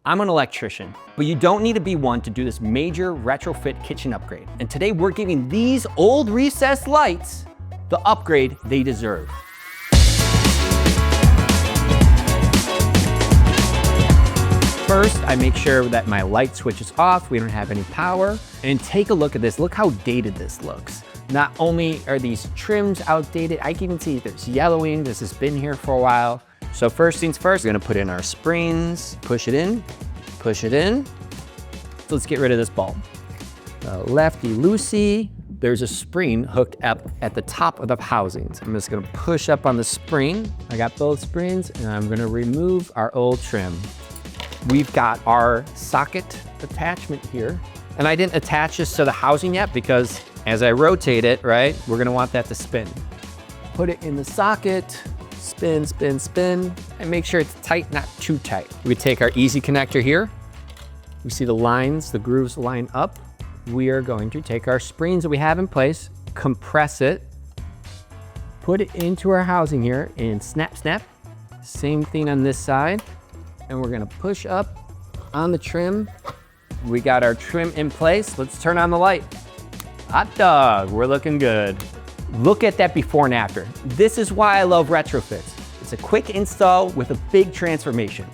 I'm an electrician, but you don't need to be one to do this major retrofit kitchen upgrade. And today we're giving these old recessed lights the upgrade they deserve. First, I make sure that my light switch is off, we don't have any power. And take a look at this, look how dated this looks. Not only are these trims outdated, I can even see there's yellowing, this has been here for a while. So first things first, we're gonna put in our springs, push it in. So let's get rid of this bulb. Lefty-loosey, there's a spring hooked up at the top of the housings. I'm just gonna push up on the spring. I got both springs and I'm gonna remove our old trim. We've got our socket attachment here. And I didn't attach this to the housing yet because as I rotate it, right, we're gonna want that to spin. Put it in the socket, spin, spin, spin, and make sure it's tight, not too tight. We take our easy connector here. We see the lines, the grooves line up. We are going to take our springs that we have in place, compress it, put it into our housing here, and snap, snap. Same thing on this side. And we're gonna push up on the trim. We got our trim in place. Let's turn on the light. Hot dog, we're looking good. Look at that before and after. This is why I love retrofits. It's a quick install with a big transformation.